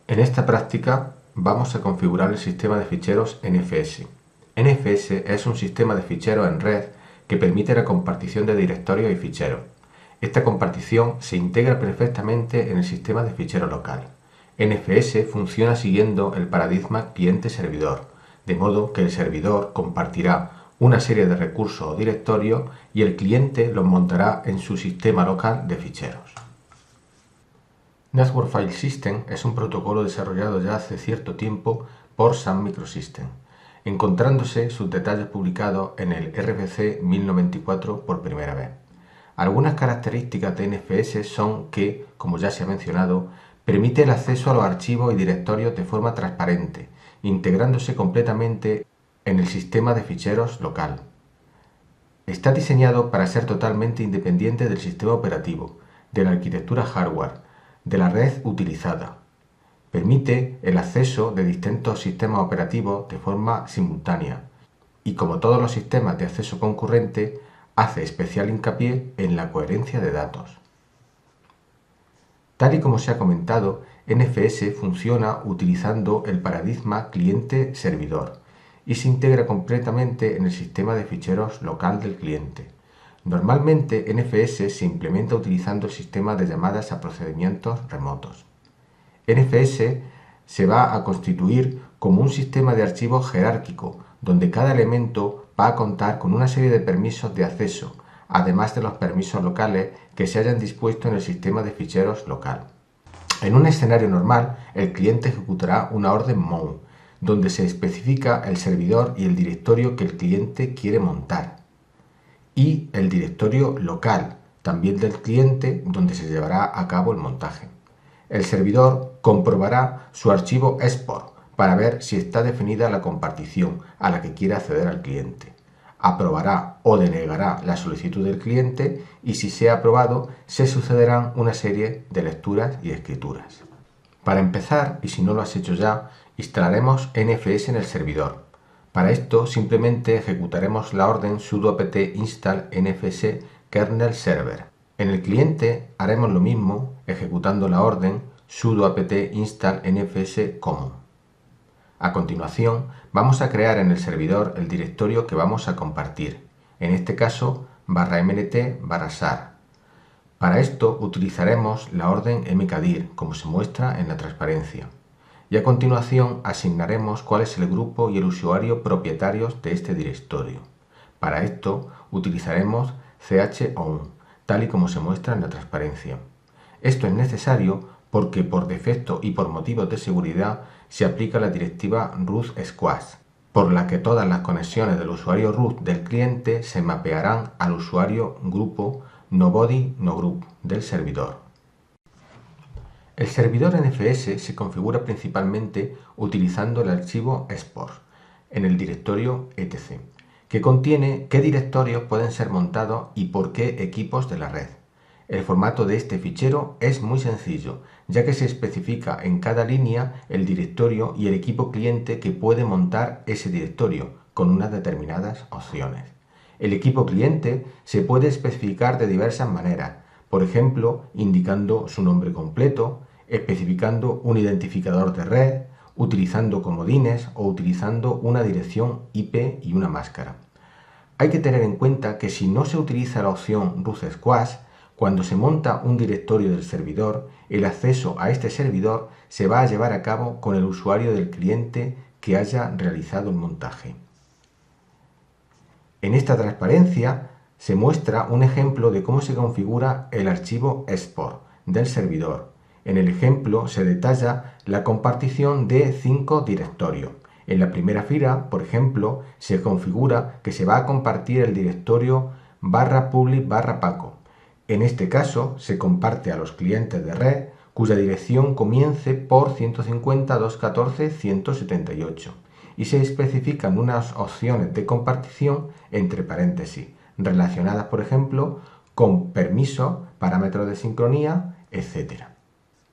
En esta práctica vamos a configurar el sistema de ficheros NFS. NFS es un sistema de ficheros en red que permite la compartición de directorios y ficheros. Esta compartición se integra perfectamente en el sistema de ficheros local. NFS funciona siguiendo el paradigma cliente-servidor, de modo que el servidor compartirá una serie de recursos o directorios y el cliente los montará en su sistema local de ficheros. Network File System es un protocolo desarrollado ya hace cierto tiempo por Sun Microsystems, encontrándose sus detalles publicados en el RFC 1094 por primera vez. Algunas características de NFS son que, como ya se ha mencionado, permite el acceso a los archivos y directorios de forma transparente, integrándose completamente en el sistema de ficheros local. Está diseñado para ser totalmente independiente del sistema operativo, de la arquitectura hardware, de la red utilizada. Permite el acceso de distintos sistemas operativos de forma simultánea y, como todos los sistemas de acceso concurrente, hace especial hincapié en la coherencia de datos. Tal y como se ha comentado, NFS funciona utilizando el paradigma cliente-servidor y se integra completamente en el sistema de ficheros local del cliente. Normalmente NFS se implementa utilizando el sistema de llamadas a procedimientos remotos. NFS se va a constituir como un sistema de archivos jerárquico, donde cada elemento va a contar con una serie de permisos de acceso, además de los permisos locales que se hayan dispuesto en el sistema de ficheros local. En un escenario normal, el cliente ejecutará una orden mount, donde se especifica el servidor y el directorio que el cliente quiere montar, y el directorio local, también del cliente, donde se llevará a cabo el montaje. El servidor comprobará su archivo export para ver si está definida la compartición a la que quiere acceder al cliente. Aprobará o denegará la solicitud del cliente y, si se ha aprobado, se sucederán una serie de lecturas y escrituras. Para empezar, y si no lo has hecho ya, instalaremos NFS en el servidor. Para esto simplemente ejecutaremos la orden sudo apt install nfs kernel server. En el cliente haremos lo mismo ejecutando la orden sudo apt install nfs common. A continuación, vamos a crear en el servidor el directorio que vamos a compartir, en este caso /mnt/sar. Para esto utilizaremos la orden mkdir, como se muestra en la transparencia. Y a continuación asignaremos cuál es el grupo y el usuario propietarios de este directorio. Para esto utilizaremos chown, tal y como se muestra en la transparencia. Esto es necesario porque por defecto y por motivos de seguridad se aplica la directiva root squash, por la que todas las conexiones del usuario root del cliente se mapearán al usuario grupo nobody no group del servidor. El servidor NFS se configura principalmente utilizando el archivo export en el directorio etc, que contiene qué directorios pueden ser montados y por qué equipos de la red. El formato de este fichero es muy sencillo, ya que se especifica en cada línea el directorio y el equipo cliente que puede montar ese directorio, con unas determinadas opciones. El equipo cliente se puede especificar de diversas maneras, por ejemplo, indicando su nombre completo, especificando un identificador de red, utilizando comodines o utilizando una dirección IP y una máscara. Hay que tener en cuenta que si no se utiliza la opción root squash, cuando se monta un directorio del servidor, el acceso a este servidor se va a llevar a cabo con el usuario del cliente que haya realizado el montaje. En esta transparencia se muestra un ejemplo de cómo se configura el archivo export del servidor. En el ejemplo se detalla la compartición de 5 directorios. En la primera fila, por ejemplo, se configura que se va a compartir el directorio /public/paco. En este caso, se comparte a los clientes de red cuya dirección comience por 150.214.178 y se especifican unas opciones de compartición entre paréntesis, relacionadas, por ejemplo, con permisos, parámetros de sincronía, etc.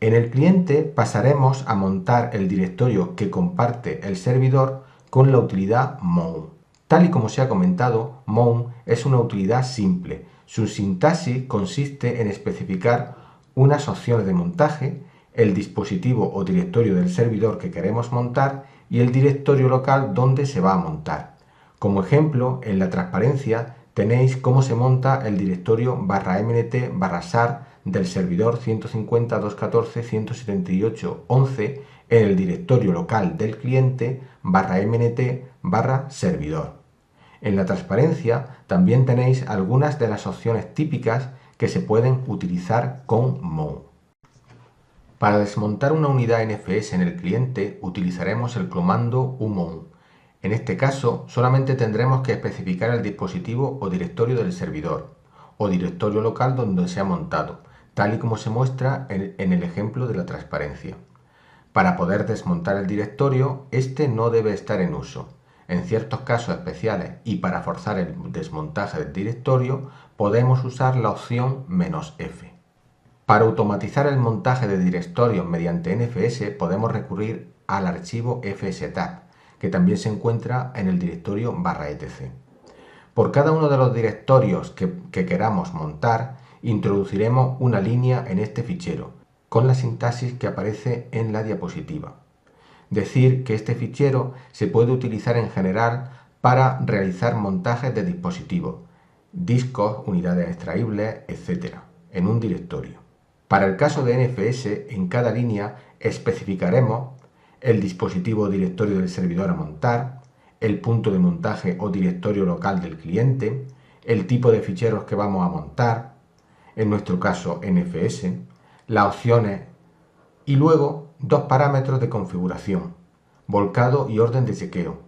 En el cliente pasaremos a montar el directorio que comparte el servidor con la utilidad mount. Tal y como se ha comentado, mount es una utilidad simple. Su sintaxis consiste en especificar unas opciones de montaje el dispositivo o directorio del servidor que queremos montar y el directorio local donde se va a montar. Como ejemplo, en la transparencia tenéis cómo se monta el directorio /mnt/sar del servidor 150.214.178.11 en el directorio local del cliente /mnt/servidor. En la transparencia también tenéis algunas de las opciones típicas que se pueden utilizar con Moon. Para desmontar una unidad NFS en el cliente utilizaremos el comando umoon. En este caso solamente tendremos que especificar el dispositivo o directorio del servidor o directorio local donde se ha montado, tal y como se muestra en el ejemplo de la transparencia. Para poder desmontar el directorio, este no debe estar en uso. En ciertos casos especiales y para forzar el desmontaje del directorio, podemos usar la opción "-f". Para automatizar el montaje de directorios mediante NFS podemos recurrir al archivo fstab, que también se encuentra en el directorio /etc. Por cada uno de los directorios que queramos montar, introduciremos una línea en este fichero, con la sintaxis que aparece en la diapositiva. Decir que este fichero se puede utilizar en general para realizar montajes de dispositivos, discos, unidades extraíbles, etc., en un directorio. Para el caso de NFS, en cada línea especificaremos el dispositivo o directorio del servidor a montar, el punto de montaje o directorio local del cliente, el tipo de ficheros que vamos a montar, en nuestro caso NFS, las opciones y luego dos parámetros de configuración, volcado y orden de chequeo,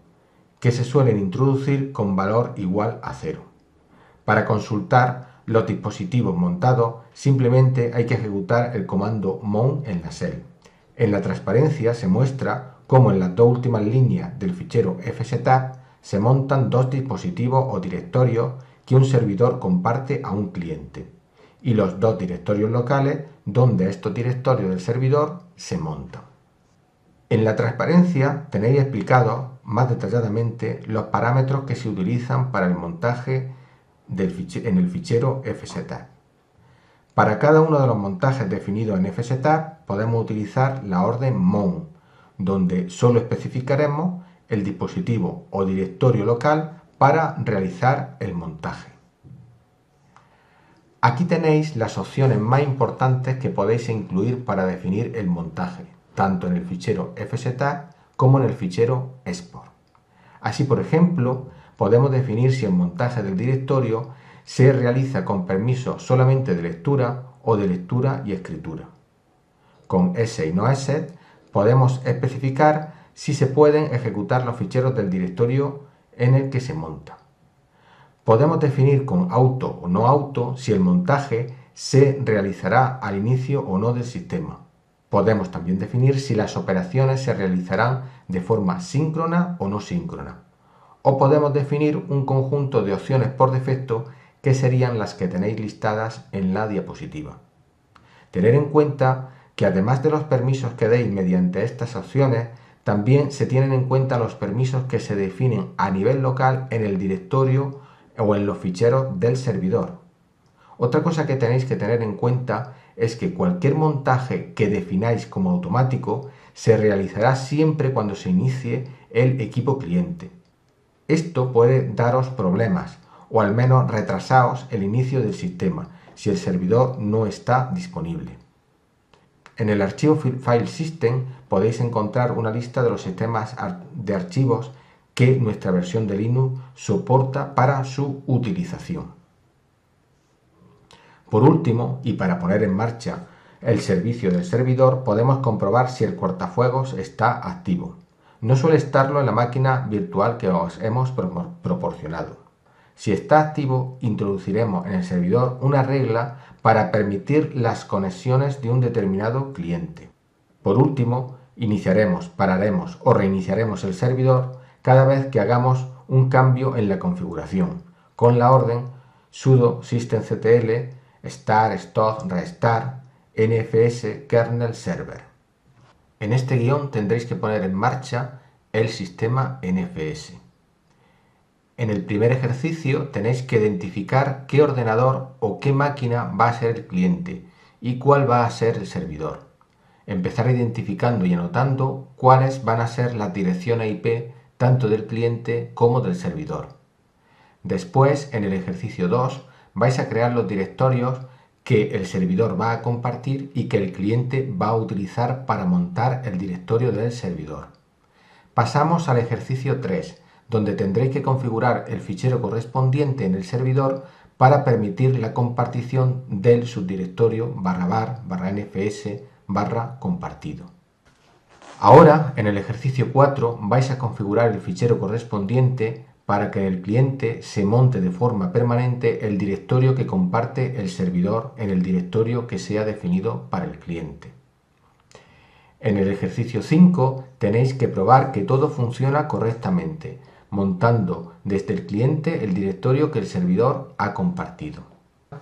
que se suelen introducir con valor igual a 0. Para consultar los dispositivos montados, simplemente hay que ejecutar el comando moon en la shell. En la transparencia se muestra cómo en las dos últimas líneas del fichero fstab se montan dos dispositivos o directorios que un servidor comparte a un cliente, y los dos directorios locales donde estos directorios del servidor se montan. En la transparencia tenéis explicados más detalladamente los parámetros que se utilizan para el montaje en el fichero fstab. Para cada uno de los montajes definidos en fstab podemos utilizar la orden moon, donde solo especificaremos el dispositivo o directorio local para realizar el montaje. Aquí tenéis las opciones más importantes que podéis incluir para definir el montaje, tanto en el fichero fstab como en el fichero export. Así, por ejemplo, podemos definir si el montaje del directorio se realiza con permiso solamente de lectura o de lectura y escritura. Con ESE y no ESE podemos especificar si se pueden ejecutar los ficheros del directorio en el que se monta. Podemos definir con auto o no auto si el montaje se realizará al inicio o no del sistema. Podemos también definir si las operaciones se realizarán de forma síncrona o no síncrona. O podemos definir un conjunto de opciones por defecto que serían las que tenéis listadas en la diapositiva. Tener en cuenta que además de los permisos que deis mediante estas opciones, también se tienen en cuenta los permisos que se definen a nivel local en el directorio o en los ficheros del servidor. Otra cosa que tenéis que tener en cuenta es que cualquier montaje que defináis como automático se realizará siempre cuando se inicie el equipo cliente. Esto puede daros problemas o al menos retrasaros el inicio del sistema si el servidor no está disponible. En el archivo File System podéis encontrar una lista de los sistemas de archivos que nuestra versión de Linux soporta para su utilización. Por último, y para poner en marcha el servicio del servidor, podemos comprobar si el cortafuegos está activo. No suele estarlo en la máquina virtual que os hemos proporcionado. Si está activo, introduciremos en el servidor una regla para permitir las conexiones de un determinado cliente. Por último, iniciaremos, pararemos o reiniciaremos el servidor cada vez que hagamos un cambio en la configuración, con la orden sudo systemctl start stop restart nfs kernel server. En este guión tendréis que poner en marcha el sistema NFS. En el primer ejercicio tenéis que identificar qué ordenador o qué máquina va a ser el cliente y cuál va a ser el servidor. empezar identificando y anotando cuáles van a ser las direcciones IP tanto del cliente como del servidor. Después, en el ejercicio 2, vais a crear los directorios que el servidor va a compartir y que el cliente va a utilizar para montar el directorio del servidor. Pasamos al ejercicio 3, donde tendréis que configurar el fichero correspondiente en el servidor para permitir la compartición del subdirectorio /var/nfs/compartido. Ahora, en el ejercicio 4, vais a configurar el fichero correspondiente para que en el cliente se monte de forma permanente el directorio que comparte el servidor en el directorio que sea definido para el cliente. En el ejercicio 5 tenéis que probar que todo funciona correctamente, montando desde el cliente el directorio que el servidor ha compartido.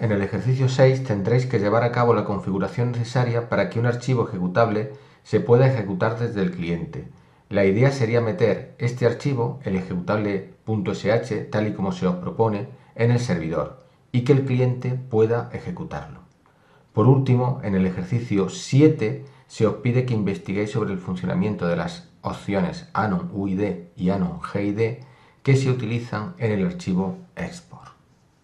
En el ejercicio 6 tendréis que llevar a cabo la configuración necesaria para que un archivo ejecutable se pueda ejecutar desde el cliente. La idea sería meter este archivo, el ejecutable.sh, tal y como se os propone, en el servidor y que el cliente pueda ejecutarlo. Por último, en el ejercicio 7 se os pide que investiguéis sobre el funcionamiento de las opciones anon UID y anon GID que se utilizan en el archivo exp.